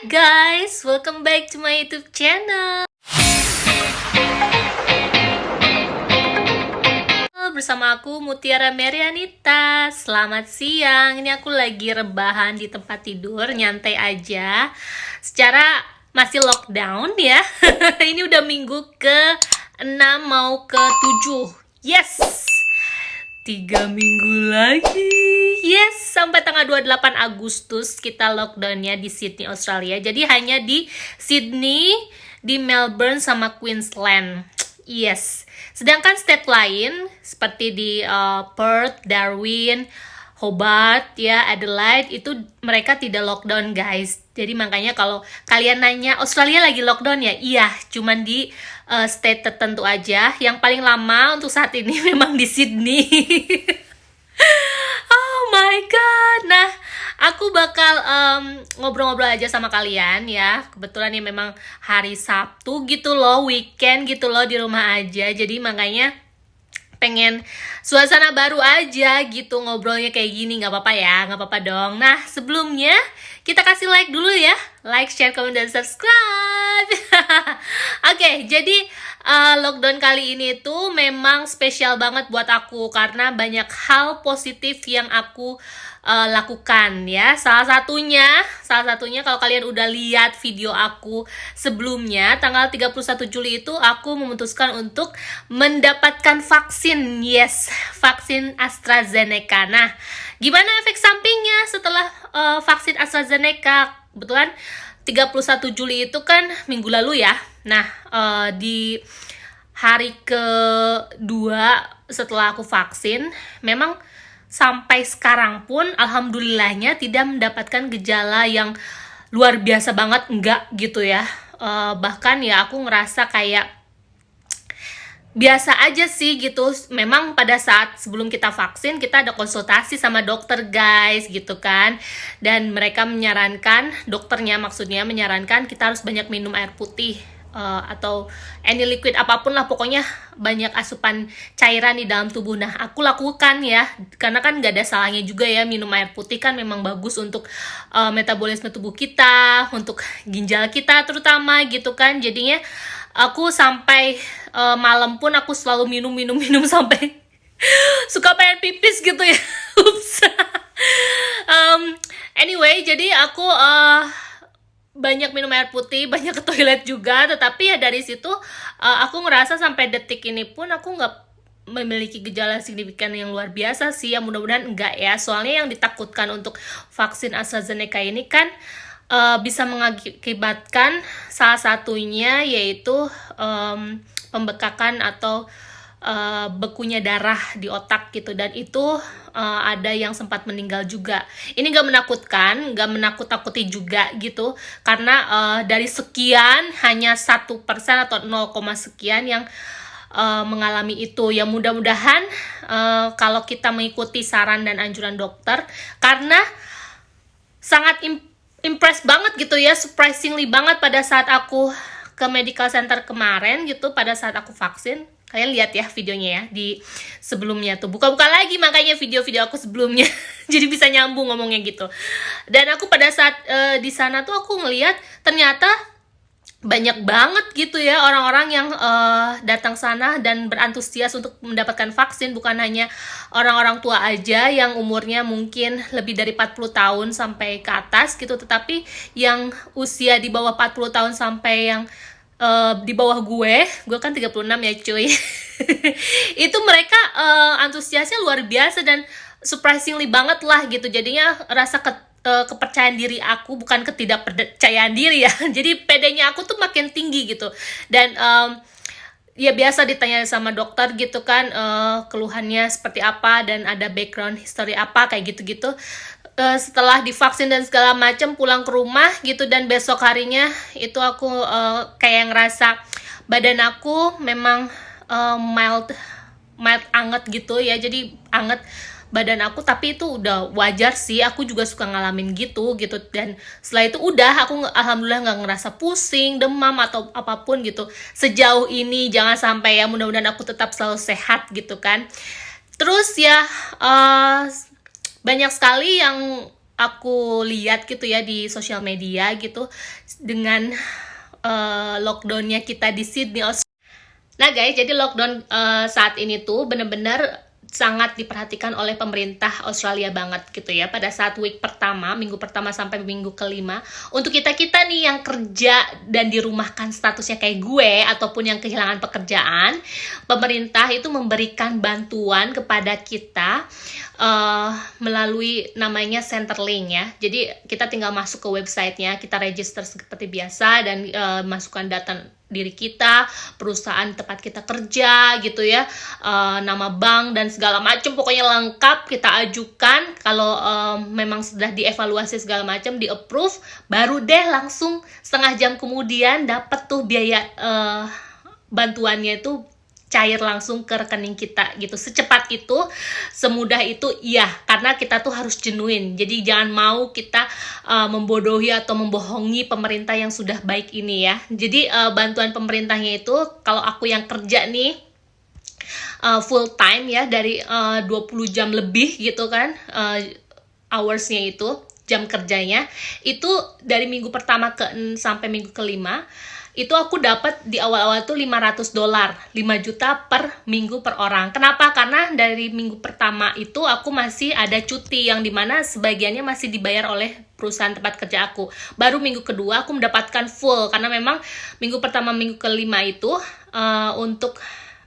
guys, welcome back to my YouTube channel. Bersama aku Mutiara Merianita. Selamat siang. Ini aku lagi rebahan di tempat tidur, nyantai aja. Secara masih lockdown ya. Ini udah minggu ke-6 mau ke-7. Yes. 3 minggu lagi. Yes, sampai tanggal 28 Agustus kita lockdownnya di Sydney, Australia. Jadi hanya di Sydney, di Melbourne, sama Queensland. Yes. Sedangkan state lain seperti di Perth, Darwin, Hobart, ya, Adelaide, itu mereka tidak lockdown, guys. Jadi makanya kalau kalian nanya, Australia lagi lockdown ya? Iya, cuman di state tertentu aja. Yang paling lama untuk saat ini memang di Sydney. Oh my god. Nah, aku bakal ngobrol-ngobrol aja sama kalian ya. Kebetulan ini memang hari Sabtu gitu loh, weekend gitu loh, di rumah aja. Jadi makanya pengen suasana baru aja gitu, ngobrolnya kayak gini. Nggak apa-apa ya, nggak apa-apa dong. Nah, sebelumnya kita kasih like dulu ya. Like, share, comment, dan subscribe. Oke, jadi lockdown kali ini tuh memang spesial banget buat aku karena banyak hal positif yang aku lakukan ya. Salah satunya kalau kalian udah lihat video aku sebelumnya, tanggal 31 Juli itu aku memutuskan untuk mendapatkan vaksin. Yes, vaksin AstraZeneca. Nah, gimana efek sampingnya setelah vaksin AstraZeneca? Kebetulan 31 Juli itu kan minggu lalu ya. Nah, di hari kedua setelah aku vaksin, memang sampai sekarang pun alhamdulillahnya tidak mendapatkan gejala yang luar biasa banget, enggak gitu ya. Bahkan ya aku ngerasa kayak biasa aja sih gitu. Memang pada saat sebelum kita vaksin, kita ada konsultasi sama dokter, guys, gitu kan. Dan mereka menyarankan, dokternya maksudnya menyarankan kita harus banyak minum air putih, atau any liquid apapun lah, pokoknya banyak asupan cairan di dalam tubuh. Nah, aku lakukan ya, karena kan gak ada salahnya juga ya minum air putih, kan memang bagus untuk metabolisme tubuh kita, untuk ginjal kita terutama gitu kan. Jadinya aku sampai malam pun aku selalu minum sampai suka pengen pipis gitu ya. Ups. Anyway, jadi aku banyak minum air putih, banyak ke toilet juga. Tetapi ya dari situ aku ngerasa sampai detik ini pun aku nggak memiliki gejala signifikan yang luar biasa sih. Ya mudah-mudahan enggak ya. Soalnya yang ditakutkan untuk vaksin AstraZeneca ini kan bisa mengakibatkan salah satunya yaitu pembekakan atau bekunya darah di otak gitu, dan itu ada yang sempat meninggal juga. Ini gak menakutkan, gak menakut-takuti juga gitu, karena dari sekian hanya 1% atau 0, sekian yang mengalami itu. Ya mudah-mudahan kalau kita mengikuti saran dan anjuran dokter, karena sangat impress banget gitu ya, surprisingly banget pada saat aku ke medical center kemarin gitu, pada saat aku vaksin. Kalian lihat ya videonya ya di sebelumnya tuh, buka-buka lagi makanya video-video aku sebelumnya. Jadi bisa nyambung ngomongnya gitu. Dan aku pada saat di sana tuh aku ngelihat ternyata banyak banget gitu ya orang-orang yang datang sana dan berantusias untuk mendapatkan vaksin. Bukan hanya orang-orang tua aja yang umurnya mungkin lebih dari 40 tahun sampai ke atas gitu, tetapi yang usia di bawah 40 tahun sampai yang di bawah gue kan 36 ya cuy. Itu mereka antusiasnya luar biasa dan surprisingly banget lah gitu. Jadinya rasa kepercayaan diri aku, bukan ketidakpercayaan diri ya. Jadi pedenya aku tuh makin tinggi gitu. Dan ya biasa ditanya sama dokter gitu kan, keluhannya seperti apa dan ada background history apa kayak gitu-gitu. Setelah divaksin dan segala macam, pulang ke rumah gitu, dan besok harinya itu aku kayak ngerasa badan aku memang mild anget gitu ya. Jadi anget badan aku, tapi itu udah wajar sih, aku juga suka ngalamin gitu. Dan setelah itu udah aku alhamdulillah nggak ngerasa pusing, demam atau apapun gitu sejauh ini. Jangan sampai ya, mudah-mudahan aku tetap selalu sehat gitu kan. Terus ya banyak sekali yang aku lihat gitu ya di sosial media gitu dengan lockdownnya kita di Sydney, Australia. Nah guys, jadi lockdown saat ini tuh bener-bener sangat diperhatikan oleh pemerintah Australia banget gitu ya. Pada saat week pertama, minggu pertama sampai minggu kelima, untuk kita-kita nih yang kerja dan dirumahkan statusnya kayak gue, ataupun yang kehilangan pekerjaan, pemerintah itu memberikan bantuan kepada kita melalui namanya Centrelink ya. Jadi kita tinggal masuk ke websitenya, kita register seperti biasa, dan masukkan data diri kita, perusahaan tempat kita kerja gitu ya, nama bank dan segala macam, pokoknya lengkap kita ajukan. Kalau memang sudah dievaluasi segala macam, di approve, baru deh langsung setengah jam kemudian dapat tuh biaya bantuannya itu cair langsung ke rekening kita gitu. Secepat itu, semudah itu, iya, karena kita tuh harus genuine. Jadi jangan mau kita membodohi atau membohongi pemerintah yang sudah baik ini ya. Jadi bantuan pemerintahnya itu, kalau aku yang kerja nih full time ya, dari 20 jam lebih gitu kan, hoursnya itu, jam kerjanya itu dari minggu pertama sampai minggu kelima, itu aku dapat di awal-awal tuh $500, 5 juta per minggu per orang. Kenapa? Karena dari minggu pertama itu aku masih ada cuti, yang dimana sebagiannya masih dibayar oleh perusahaan tempat kerja aku. Baru minggu kedua aku mendapatkan full, karena memang minggu pertama minggu kelima itu untuk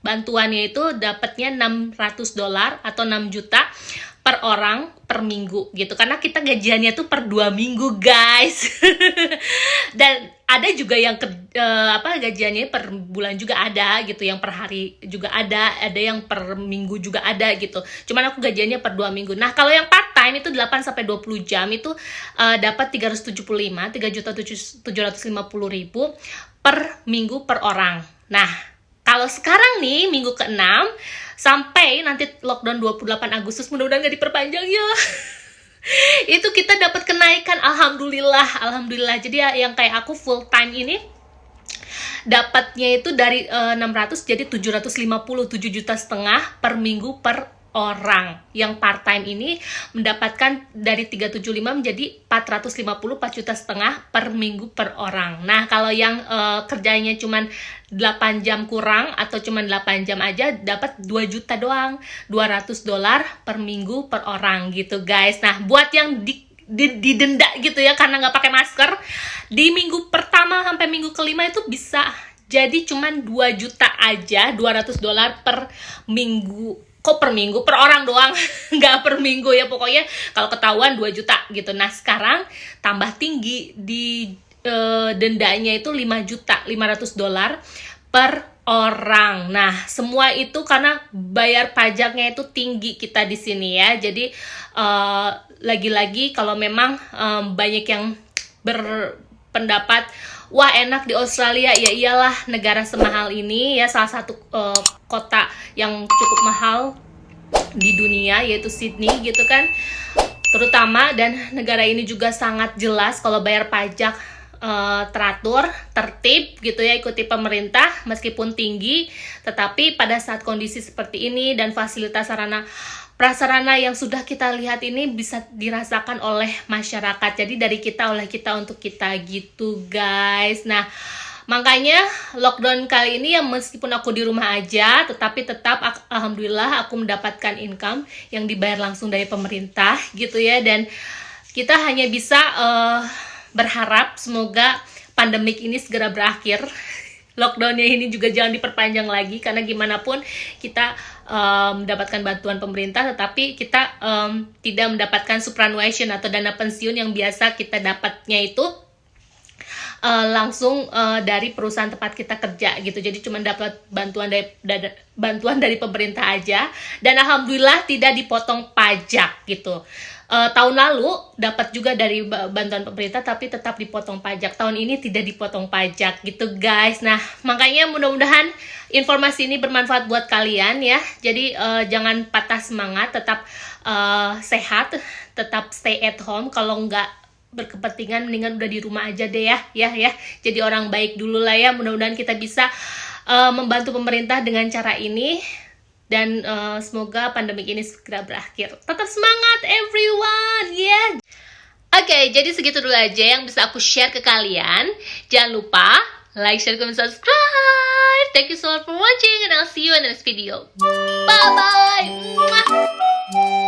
bantuannya itu dapatnya $600 atau 6 juta per orang per minggu gitu, karena kita gajiannya tuh per 2 minggu guys. Dan ada juga yang gajiannya per bulan juga ada gitu, yang per hari juga ada yang per minggu juga ada gitu. Cuman aku gajiannya per 2 minggu. Nah, kalau yang part time itu 8 sampai 20 jam itu dapat 3.750.000 per minggu per orang. Nah, kalau sekarang nih minggu ke-6 sampai nanti lockdown 28 Agustus, mudah-mudahan gak diperpanjang ya. Itu kita dapat kenaikan, alhamdulillah. Jadi yang kayak aku full time ini dapatnya itu dari 600 jadi 750, 7 juta setengah per minggu per orang. Yang part time ini mendapatkan dari 375 menjadi 450, 4 juta setengah per minggu per orang. Nah, kalau yang kerjanya cuman 8 jam kurang atau cuman 8 jam aja, dapat 2 juta doang, $200 per minggu per orang gitu guys. Nah, buat yang didenda gitu ya karena nggak pakai masker, di minggu pertama sampai minggu kelima itu bisa jadi cuman 2 juta aja, $200 per minggu. Kok per minggu? Per orang doang, nggak per minggu ya. Pokoknya kalau ketahuan 2 juta gitu. Nah, sekarang tambah tinggi, di dendanya itu 5 juta, $500 per orang. Nah, semua itu karena bayar pajaknya itu tinggi kita di sini ya. Jadi lagi-lagi kalau memang banyak yang berpendapat, wah enak di Australia, ya iyalah negara semahal ini ya, salah satu kota yang cukup mahal di dunia yaitu Sydney gitu kan, terutama. Dan negara ini juga sangat jelas kalau bayar pajak teratur, tertib gitu ya, ikuti pemerintah. Meskipun tinggi, tetapi pada saat kondisi seperti ini dan fasilitas prasarana yang sudah kita lihat ini bisa dirasakan oleh masyarakat. Jadi dari kita, oleh kita, untuk kita gitu guys. Nah, makanya lockdown kali ini ya, meskipun aku di rumah aja, tetapi tetap alhamdulillah aku mendapatkan income yang dibayar langsung dari pemerintah gitu ya. Dan kita hanya bisa berharap semoga pandemik ini segera berakhir. Lockdownnya ini juga jangan diperpanjang lagi, karena gimana pun kita mendapatkan bantuan pemerintah, tetapi kita tidak mendapatkan superannuation atau dana pensiun yang biasa kita dapatnya itu langsung dari perusahaan tempat kita kerja gitu. Jadi cuma dapat bantuan dari pemerintah aja, dan alhamdulillah tidak dipotong pajak gitu. Tahun lalu dapat juga dari bantuan pemerintah tapi tetap dipotong pajak. Tahun ini tidak dipotong pajak gitu guys. Nah, makanya mudah-mudahan informasi ini bermanfaat buat kalian ya. Jadi jangan patah semangat, tetap sehat, tetap stay at home. Kalau nggak berkepentingan, mendingan udah di rumah aja deh ya. Jadi orang baik dulu lah ya. Mudah-mudahan kita bisa membantu pemerintah dengan cara ini. Dan semoga pandemi ini segera berakhir. Tetap semangat everyone, yeah. Oke, jadi segitu dulu aja yang bisa aku share ke kalian. Jangan lupa like, share, comment, subscribe. Thank you so much for watching and I'll see you in the next video. Bye bye.